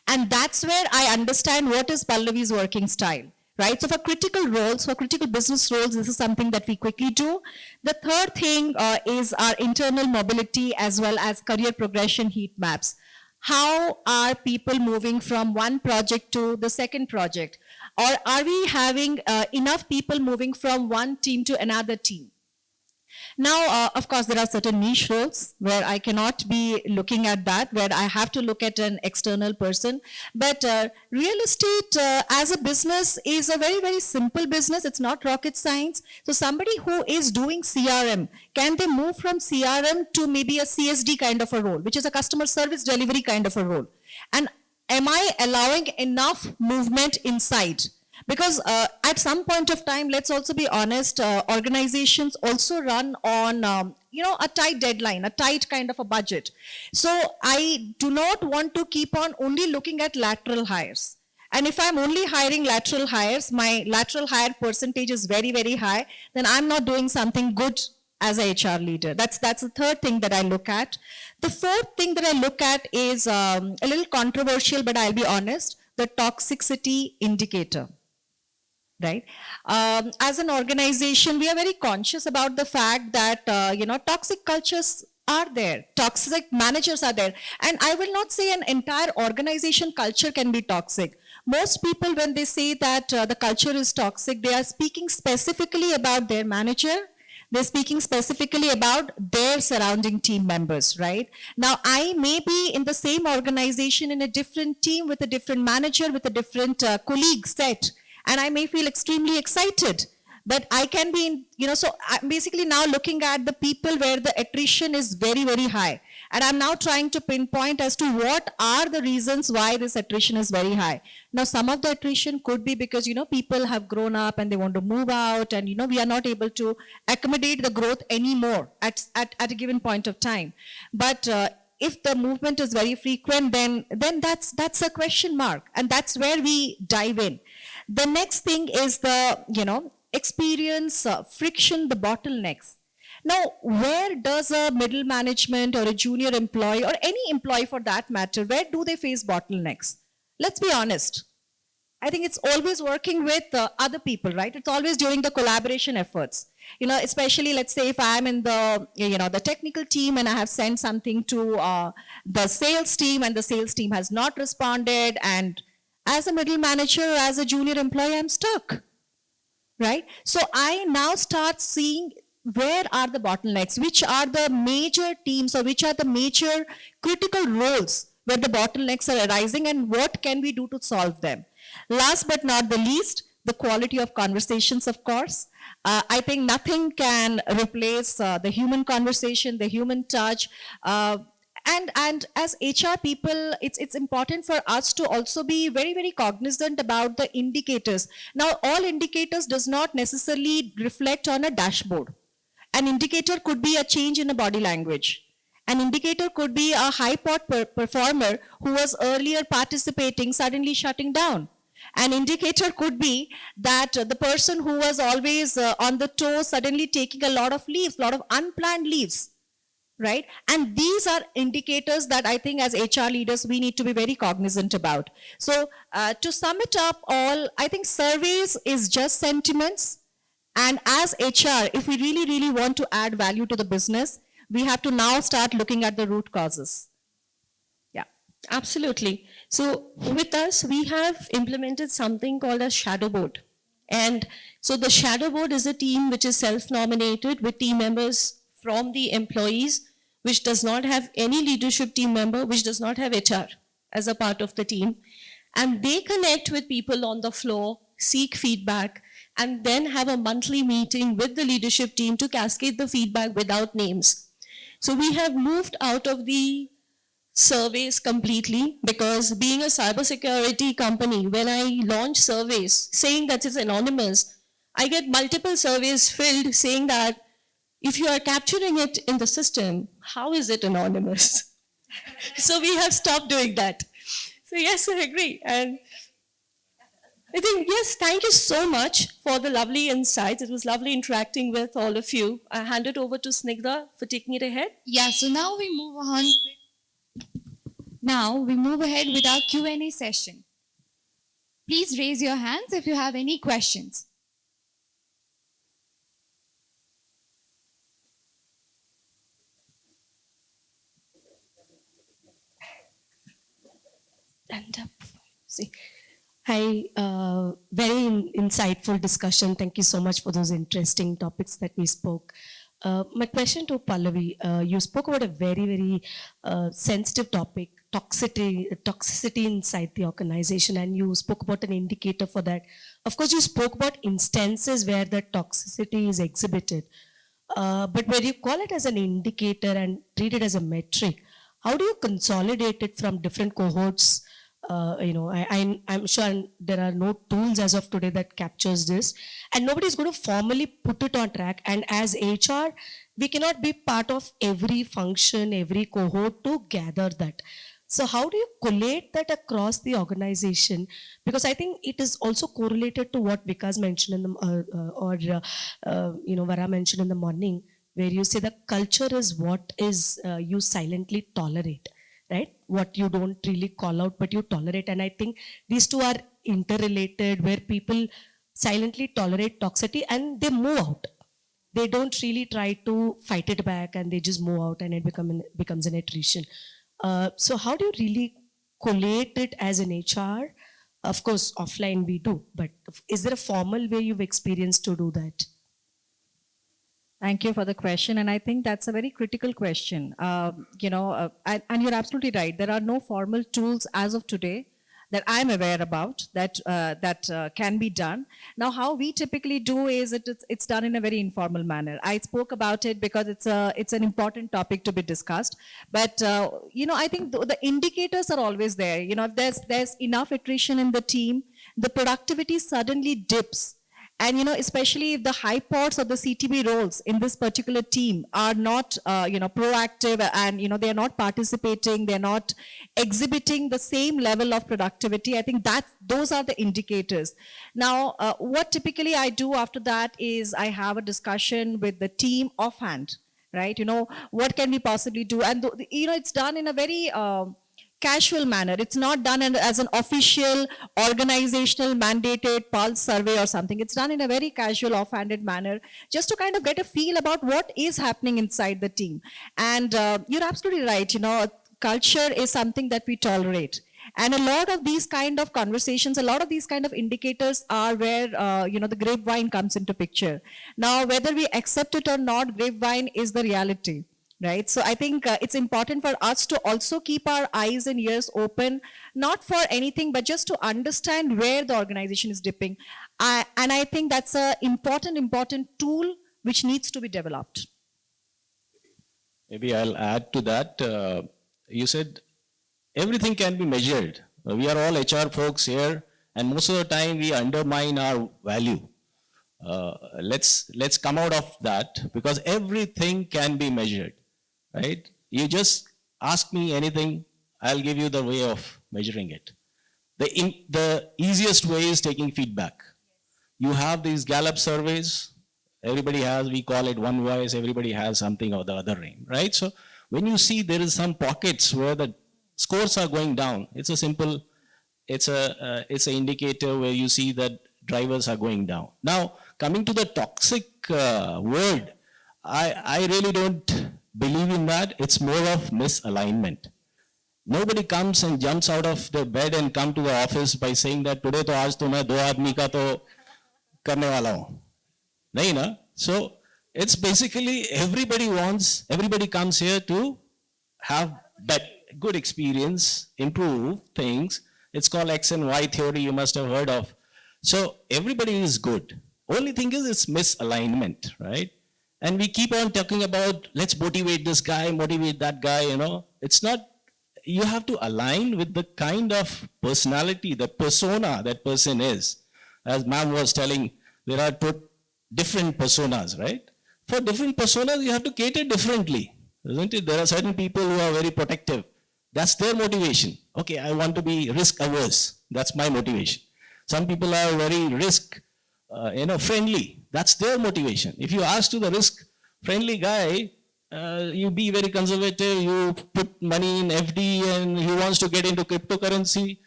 And that's where I understand what is Pallavi's working style. Right? So for critical roles, for critical business roles, this is something that we quickly do. The third thing is our internal mobility as well as career progression heat maps. How are people moving from one project to the second project? Or are we having enough people moving from one team to another team? Now, of course, there are certain niche roles where I cannot be looking at that, where I have to look at an external person. But real estate as a business is a very, very simple business. It's not rocket science. So somebody who is doing CRM, can they move from CRM to maybe a CSD kind of a role, which is a customer service delivery kind of a role? And am I allowing enough movement inside? Because at some point of time, let's also be honest, organizations also run on, a tight deadline, a tight kind of a budget. So I do not want to keep on only looking at lateral hires. And if I'm only hiring lateral hires, my lateral hire percentage is very, very high, then I'm not doing something good as a HR leader. That's the third thing that I look at. The fourth thing that I look at is a little controversial, but I'll be honest, the toxicity indicator. Right? As an organization, we are very conscious about the fact that, toxic cultures are there. Toxic managers are there. And I will not say an entire organization culture can be toxic. Most people, when they say that the culture is toxic, they are speaking specifically about their manager, They're speaking specifically about their surrounding team members, right? Now, I may be in the same organization in a different team with a different manager, with a different colleague set, and I may feel extremely excited. But I can be in, so I'm basically now looking at the people where the attrition is very, very high. And I'm now trying to pinpoint as to what are the reasons why this attrition is very high. Now, some of the attrition could be because, people have grown up and they want to move out and, we are not able to accommodate the growth anymore at a given point of time. But if the movement is very frequent, then that's a question mark. And that's where we dive in. The next thing is the, experience friction, the bottlenecks. Now, where does a middle management or a junior employee or any employee for that matter, where do they face bottlenecks? Let's be honest. I think it's always working with other people, right? It's always during the collaboration efforts. Especially let's say if I'm in the technical team and I have sent something to the sales team and the sales team has not responded, and as a middle manager, as a junior employee, I'm stuck. Right? So I now start seeing where are the bottlenecks, which are the major teams or which are the major critical roles where the bottlenecks are arising and what can we do to solve them. Last but not the least, the quality of conversations, of course. I think nothing can replace the human conversation, the human touch. And as HR people, it's important for us to also be very, very cognizant about the indicators. Now, all indicators does not necessarily reflect on a dashboard. An indicator could be a change in a body language. An indicator could be a high pot performer who was earlier participating, suddenly shutting down. An indicator could be that the person who was always on the toes, suddenly taking a lot of leaves, a lot of unplanned leaves. Right? And these are indicators that I think as HR leaders, we need to be very cognizant about. So to sum it up all, I think surveys is just sentiments. And as HR, if we really, really want to add value to the business, we have to now start looking at the root causes. Yeah. Absolutely. So with us, we have implemented something called a shadow board. And so the shadow board is a team which is self-nominated with team members from the employees, which does not have any leadership team member, which does not have HR as a part of the team. And they connect with people on the floor, seek feedback, and then have a monthly meeting with the leadership team to cascade the feedback without names. So we have moved out of the surveys completely, because being a cybersecurity company, when I launch surveys saying that it's anonymous, I get multiple surveys filled saying that if you are capturing it in the system, how is it anonymous? So we have stopped doing that. So yes, I agree. And I think, yes, thank you so much for the lovely insights. It was lovely interacting with all of you. I hand it over to Snigdha for taking it ahead. Yeah, so now we move on. Now we move ahead with our Q&A session. Please raise your hands if you have any questions. And see, hi, very insightful discussion. Thank you so much for those interesting topics that we spoke. My question to Pallavi, you spoke about a very, very sensitive topic, toxicity inside the organization, and you spoke about an indicator for that. Of course, you spoke about instances where the toxicity is exhibited, but where you call it as an indicator and treat it as a metric, how do you consolidate it from different cohorts? I'm sure there are no tools as of today that captures this, and nobody is going to formally put it on track. And as HR, we cannot be part of every function, every cohort to gather that. So how do you collate that across the organization? Because I think it is also correlated to what Vikas mentioned in the, Vara mentioned in the morning, where you say the culture is what is you silently tolerate. Right? What you don't really call out, but you tolerate. And I think these two are interrelated, where people silently tolerate toxicity and they move out. They don't really try to fight it back, and they just move out, and it becomes an attrition. So how do you really collate it as an HR? Of course, offline we do, but is there a formal way you've experienced to do that? Thank you for the question, and I think that's a very critical question. And you're absolutely right. There are no formal tools as of today that I'm aware about that can be done. Now, how we typically do is it's done in a very informal manner. I spoke about it because it's an important topic to be discussed. But I think the indicators are always there. If there's enough attrition in the team, the productivity suddenly dips. And especially if the hypods or the CTB roles in this particular team are not proactive, and they are not participating, they're not exhibiting the same level of productivity, I think that those are the indicators. Now, what typically I do after that is I have a discussion with the team offhand, right? What can we possibly do? And it's done in a very casual manner. It's not done as an official organizational mandated pulse survey or something. It's done in a very casual, offhanded manner, just to kind of get a feel about what is happening inside the team. And you're absolutely right. Culture is something that we tolerate. And a lot of these kind of conversations, a lot of these kind of indicators are where, the grapevine comes into picture. Now, whether we accept it or not, grapevine is the reality. Right. So I think it's important for us to also keep our eyes and ears open, not for anything, but just to understand where the organization is dipping. And I think that's an important tool which needs to be developed. Maybe I'll add to that. You said everything can be measured. We are all HR folks here, and most of the time we undermine our value. Let's come out of that, because everything can be measured. Right? You just ask me anything, I'll give you the way of measuring it. The easiest way is taking feedback. You have these Gallup surveys, everybody has, we call it one voice, everybody has something or the other name, right? So when you see there is some pockets where the scores are going down, it's an indicator where you see that drivers are going down. Now, coming to the toxic word, I really don't believe in that. It's more of misalignment. Nobody comes and jumps out of the bed and come to the office by saying that today to aaj to main 2 aadmi ka to karne wala hu. Nahi na? So it's basically everybody comes here to have that good experience, improve things. It's called X and Y theory, you must have heard of. So everybody is good. Only thing is it's misalignment, right? And we keep on talking about, let's motivate this guy, motivate that guy, It's not, you have to align with the kind of personality, the persona that person is. As ma'am was telling, there are two different personas, right? For different personas, you have to cater differently, isn't it? There are certain people who are very protective. That's their motivation. Okay, I want to be risk averse. That's my motivation. Some people are very risk friendly. That's their motivation. If you ask to the risk-friendly guy, you be very conservative, you put money in FD and he wants to get into cryptocurrency,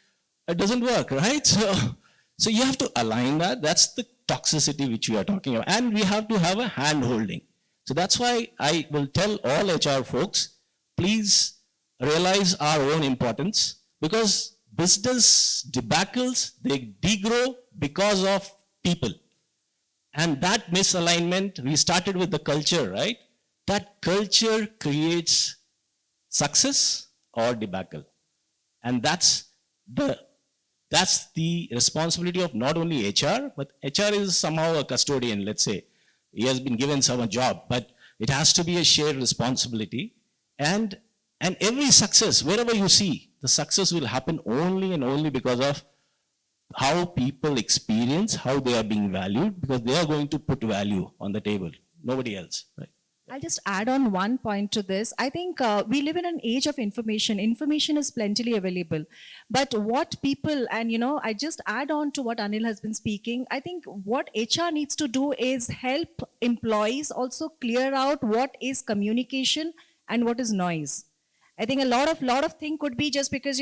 it doesn't work, right? So you have to align that. That's the toxicity which we are talking about. And we have to have a hand-holding. So that's why I will tell all HR folks, please realize our own importance, because business debacles, they degrow because of people. And that misalignment, we started with the culture, right? That culture creates success or debacle. And that's the responsibility of not only HR, but HR is somehow a custodian, let's say. He has been given some job, but it has to be a shared responsibility. And every success, wherever you see, the success will happen only and only because of how people experience, how they are being valued, because they are going to put value on the table, nobody else, right? I'll just add on one point to this. I think we live in an age of information. Information is plentifully available. But what people, and I just add on to what Anil has been speaking, I think what HR needs to do is help employees also clear out what is communication and what is noise. I think a lot of thing could be just because,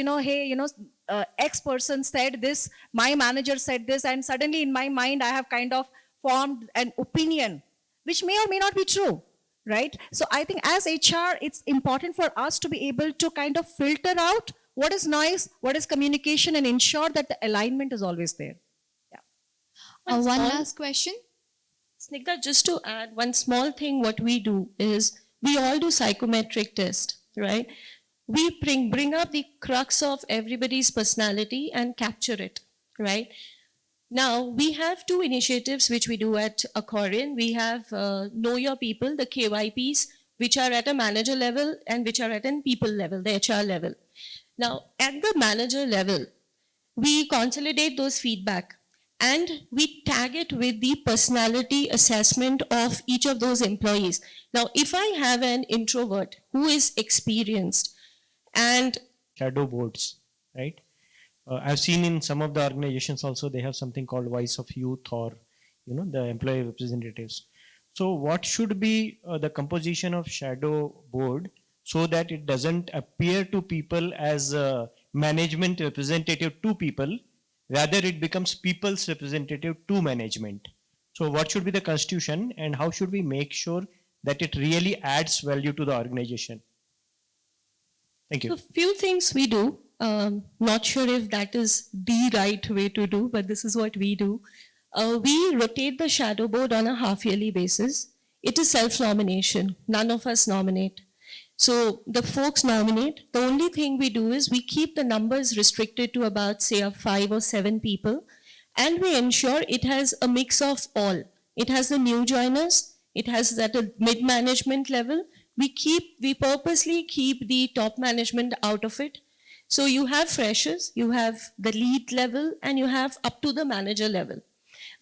X person said this, my manager said this, and suddenly in my mind, I have kind of formed an opinion, which may or may not be true, right? So I think as HR, it's important for us to be able to kind of filter out what is noise, what is communication, and ensure that the alignment is always there. Yeah. One last question. Snigdha, just to add one small thing, what we do is we all do psychometric test, right? We bring up the crux of everybody's personality and capture it, right? Now, we have two initiatives which we do at Aquarian. We have Know Your People, the KYPs, which are at a manager level and which are at a people level, the HR level. Now, at the manager level, we consolidate those feedback and we tag it with the personality assessment of each of those employees. Now, if I have an introvert who is experienced and shadow boards, right? I've seen in some of the organizations also they have something called Voice of Youth or the employee representatives. So what should be the composition of shadow board so that it doesn't appear to people as a management representative to people, rather it becomes people's representative to management. So what should be the constitution and how should we make sure that it really adds value to the organization? Thank you. a few things we do. Not sure if that is the right way to do, but this is what we do. We rotate the shadow board on a half-yearly basis. It is self-nomination. None of us nominate. So the folks nominate. The only thing we do is we keep the numbers restricted to about, say, 5 or 7 people, and we ensure it has a mix of all. It has the new joiners. It has at a mid-management level. We purposely keep the top management out of it. So you have freshers, you have the lead level, and you have up to the manager level.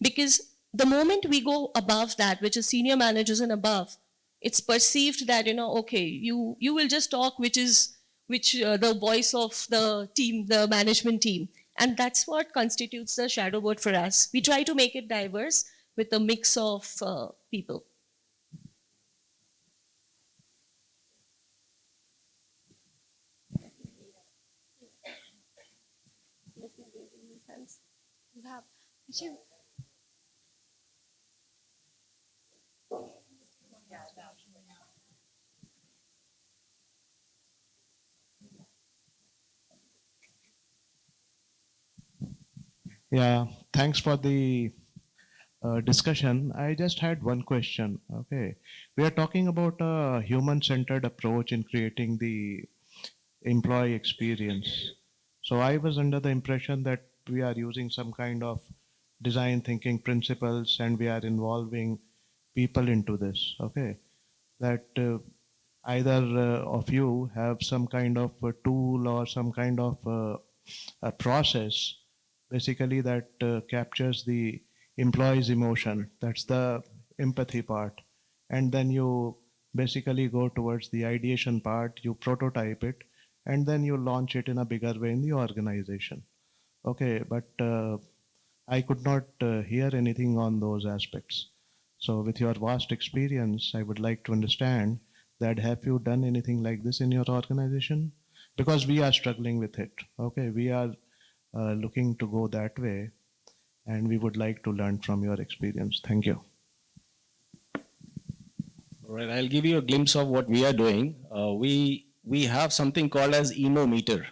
Because the moment we go above that, which is senior managers and above, it's perceived that, okay, you will just talk the voice of the team, the management team. And that's what constitutes the shadow board for us. We try to make it diverse with a mix of people. Yeah, thanks for the discussion. I just had one question. Okay, we are talking about a human-centered approach in creating the employee experience. So I was under the impression that we are using some kind of design thinking principles and we are involving people into this. Okay, that either of you have some kind of a tool or some kind of a process basically that captures the employee's emotion. That's the empathy part. And then you basically go towards the ideation part, you prototype it, and then you launch it in a bigger way in the organization. Okay, but I could not hear anything on those aspects. So with your vast experience, I would like to understand that have you done anything like this in your organization? Because we are struggling with it. Okay, we are looking to go that way, and we would like to learn from your experience. Thank you. All right, I'll give you a glimpse of what we are doing. We have something called as emo meter,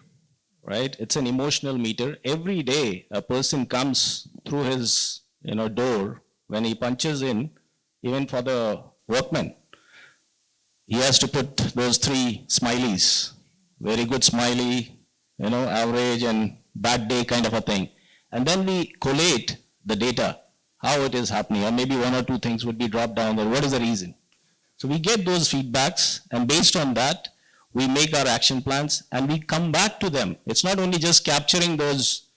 right? It's an emotional meter. Every day, a person comes through his door. When he punches in, even for the workman, he has to put those 3 smileys. Very good smiley, average and bad day kind of a thing. And then we collate the data, how it is happening, or maybe 1 or 2 things would be dropped down there. What is the reason? So we get those feedbacks, and based on that, we make our action plans and we come back to them. It's not only just capturing those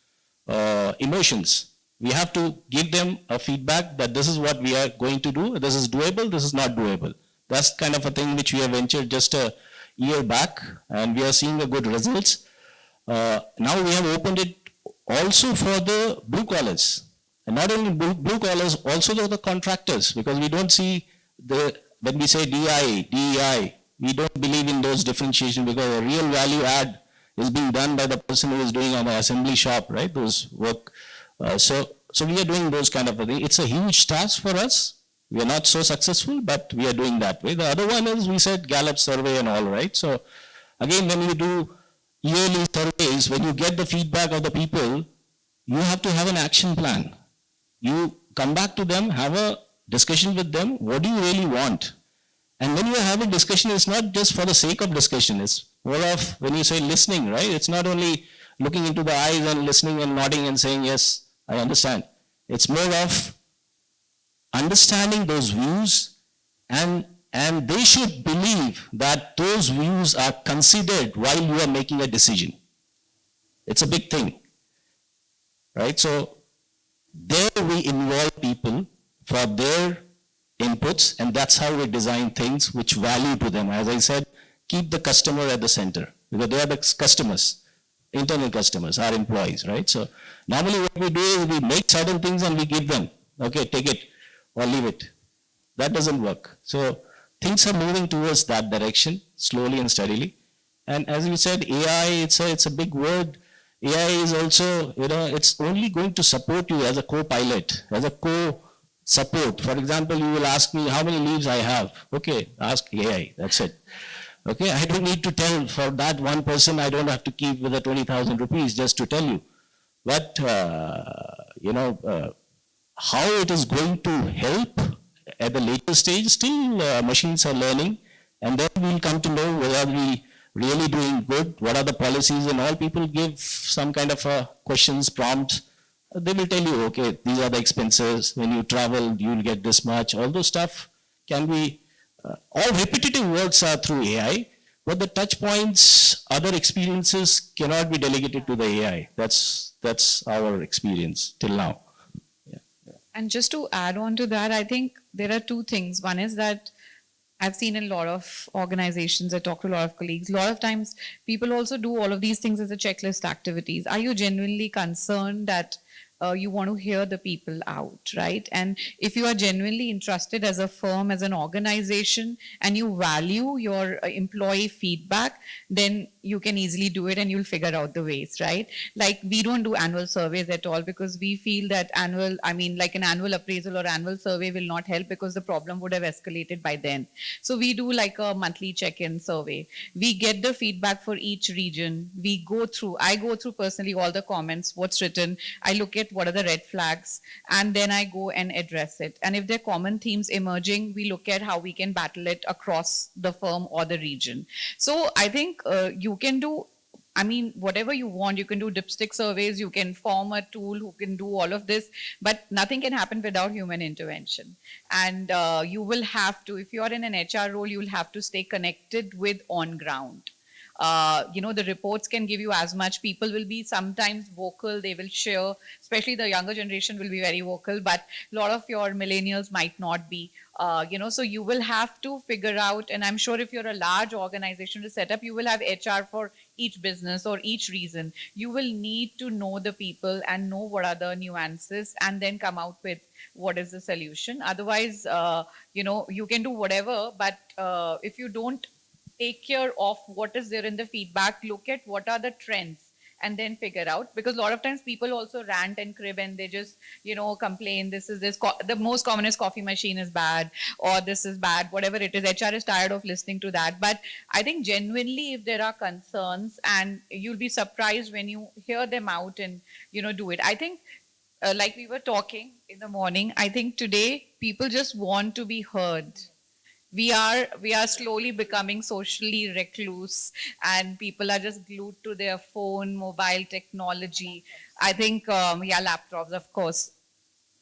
emotions. We have to give them a feedback that this is what we are going to do, this is doable, this is not doable. That's kind of a thing which we have ventured just a year back, and we are seeing the good results. Now we have opened it also for the blue collars, and not only blue collars, also the contractors, because we don't see when we say DEI, we don't believe in those differentiation, because a real value add is being done by the person who is doing on the assembly shop, right? Those work. So we are doing those kind of a thing. It's a huge task for us. We are not so successful, but we are doing that way. The other one is we said Gallup survey and all, right? So again, when you do yearly surveys, when you get the feedback of the people, you have to have an action plan. You come back to them, have a discussion with them. What do you really want? And when you are having discussion, it's not just for the sake of discussion. It's more of, when you say listening, right? It's not only looking into the eyes and listening and nodding and saying, yes, I understand. It's more of understanding those views, and they should believe that those views are considered while you are making a decision. It's a big thing, right? So there we involve people for their inputs, and that's how we design things which value to them. As I said, keep the customer at the center, because they are the customers, internal customers, our employees, right? So normally what we do is we make certain things and we give them, okay, take it or leave it. That doesn't work. So things are moving towards that direction, slowly and steadily. And as you said, AI, it's a big word. AI is also, it's only going to support you as a co-pilot, as a co-support. For example, you will ask me how many leaves I have. Okay, ask AI, that's it. Okay, I don't need to tell for that one person, I don't have to keep with the 20,000 rupees just to tell you. But, how it is going to help at the later stage, still machines are learning, and then we'll come to know whether we really doing good, what are the policies, and all people give some kind of questions, prompts. They will tell you, okay, these are the expenses, when you travel, you'll get this much. All those stuff can be, all repetitive works are through AI, but the touch points, other experiences cannot be delegated to the AI. That's our experience till now. And just to add on to that, I think there are two things. One is that I've seen in a lot of organizations, I talk to a lot of colleagues, a lot of times people also do all of these things as a checklist activities. Are you genuinely concerned that you want to hear the people out, right? And if you are genuinely interested as a firm, as an organization, and you value your employee feedback, then you can easily do it and you'll figure out the ways, right? Like we don't do annual surveys at all because we feel that an annual appraisal or annual survey will not help because the problem would have escalated by then. So we do like a monthly check-in survey. We get the feedback for each region. I go through personally all the comments, what's written. I look at what are the red flags, and then I go and address it. And if there are common themes emerging, we look at how we can battle it across the firm or the region. So I think you can do, whatever you want. You can do dipstick surveys, you can form a tool who can do all of this, but nothing can happen without human intervention. And you will have to, if you're in an HR role, you will have to stay connected with on ground. The reports can give you as much. People will be sometimes vocal, they will share, especially the younger generation will be very vocal, but a lot of your millennials might not be. So you will have to figure out, and I'm sure if you're a large organization to set up, you will have HR for each business or each reason. You will need to know the people and know what are the nuances and then come out with what is the solution. Otherwise, you can do whatever, but if you don't take care of what is there in the feedback, look at what are the trends and then figure out, because a lot of times people also rant and crib and they just, complain, the most common is coffee machine is bad or this is bad, whatever it is. HR is tired of listening to that. But I think genuinely if there are concerns, and you'll be surprised when you hear them out and, do it. I think like we were talking in the morning, I think today people just want to be heard. We are slowly becoming socially recluse, and people are just glued to their phone, mobile technology. I think, laptops, of course.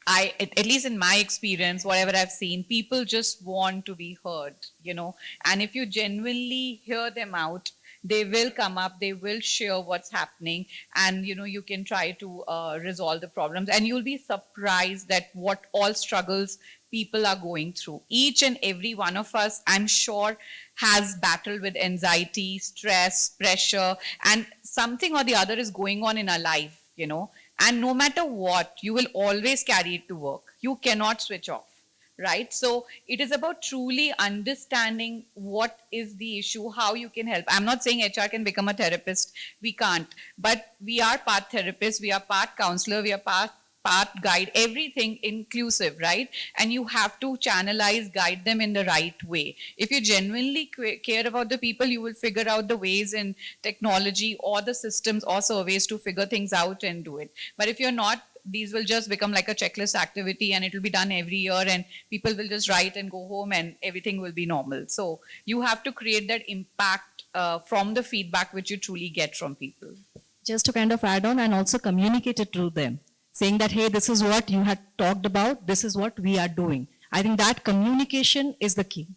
At least in my experience, whatever I've seen, people just want to be heard, and if you genuinely hear them out, they will come up, they will share what's happening, and you can try to resolve the problems, and you'll be surprised that what all struggles people are going through. Each and every one of us, I'm sure, has battled with anxiety, stress, pressure, and something or the other is going on in our life, and no matter what, you will always carry it to work. You cannot switch off. Right? So it is about truly understanding what is the issue, how you can help. I'm not saying HR can become a therapist. We can't. But we are part therapist, we are part counselor, we are part guide, everything inclusive, right? And you have to channelize, guide them in the right way. If you genuinely care about the people, you will figure out the ways in technology or the systems or surveys to figure things out and do it. But if you're not these will just become like a checklist activity and it will be done every year and people will just write and go home and everything will be normal. So you have to create that impact from the feedback which you truly get from people. Just to kind of add on and also communicate it to them, saying that, hey, this is what you had talked about, this is what we are doing. I think that communication is the key.